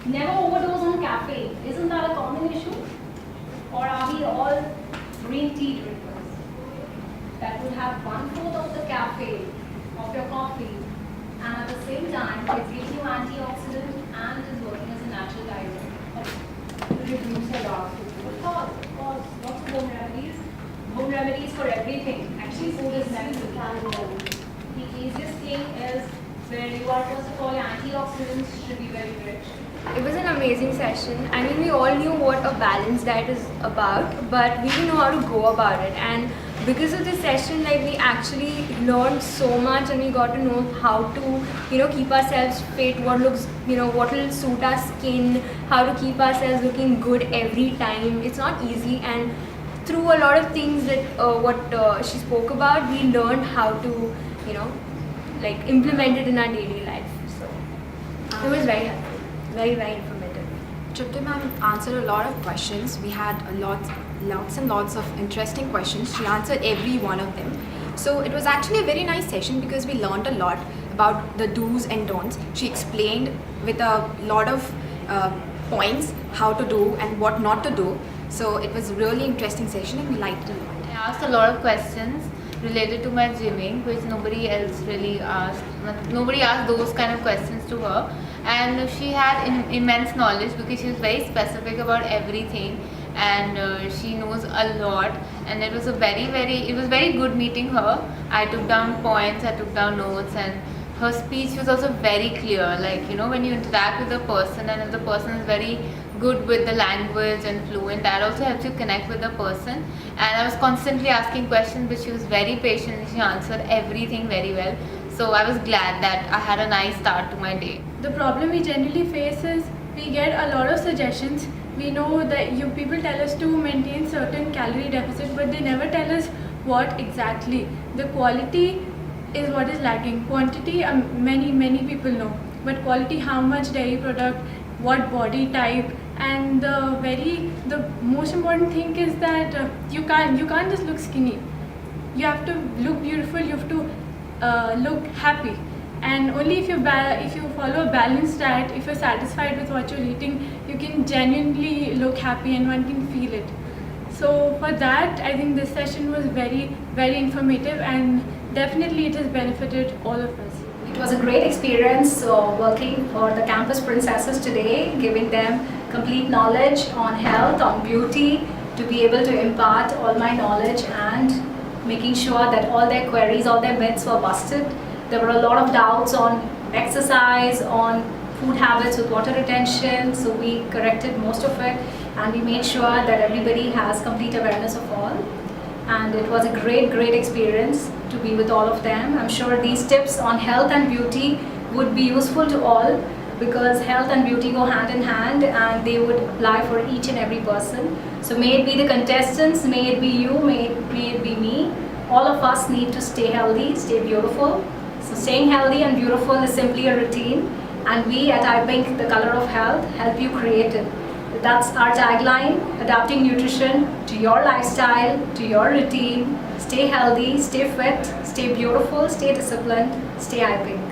Never overdose on caffeine. Isn't that a common issue? Or are we all green tea drinkers that would have 1/4 of the caffeine of your coffee and at the same time it's giving you antioxidant and is working as a natural diuretic to reduce your dark food? Of course, lots of home remedies. Home remedies for everything. Actually, food is medicine. The easiest thing is where you are, first of all, your antioxidants should be very rich. It was an amazing session. I mean, we all knew what a balanced diet is about, but we didn't know how to go about it. And because of this session, like, we actually learned so much, and we got to know how to, keep ourselves fit, what looks, what will suit our skin, how to keep ourselves looking good every time. It's not easy, and through a lot of things that what she spoke about, we learned how to, implement it in our daily life. So it was very helpful. Very, very informative. Tripti ma'am answered a lot of questions. We had lots and lots of interesting questions. She answered every one of them. So it was actually a very nice session because we learned a lot about the do's and don'ts. She explained with a lot of points how to do and what not to do. So it was a really interesting session and we liked it a lot. I asked a lot of questions related to my gymming, which nobody else really asked. Nobody asked those kind of questions to her, and she had immense knowledge because she was very specific about everything, and she knows a lot. And it was very good meeting her. I took down points, I took down notes, and her speech was also very clear. Like, when you interact with a person and if the person is very good with the language and fluent, that also helps you connect with the person. And I was constantly asking questions, but she was very patient and she answered everything very well. So I was glad that I had a nice start to my day. The problem we generally face is we get a lot of suggestions. We know that people tell us to maintain certain calorie deficit, but they never tell us what exactly. The quality is what is lacking. Quantity, many people know, but quality, how much dairy product, what body type, and the most important thing is that you can't just look skinny. You have to look beautiful. You have to look happy. And only if you follow a balanced diet, if you're satisfied with what you're eating, you can genuinely look happy and one can feel it. So for that, I think this session was very, very informative, and definitely it has benefited all of us. It was a great experience working for the Campus Princesses today, giving them complete knowledge on health, on beauty, to be able to impart all my knowledge and making sure that all their queries, all their myths were busted. There were a lot of doubts on exercise, on food habits with water retention, so we corrected most of it and we made sure that everybody has complete awareness of all. And it was a great experience to be with all of them. I'm sure these tips on health and beauty would be useful to all, because health and beauty go hand in hand and they would apply for each and every person. So may it be the contestants, may it be you, may it be me, all of us need to stay healthy, stay beautiful. So staying healthy and beautiful is simply a routine, and we at iPink, the color of health, help you create it. That's our tagline: adapting nutrition to your lifestyle, to your routine. Stay healthy, stay fit, stay beautiful, stay disciplined, stay iPink.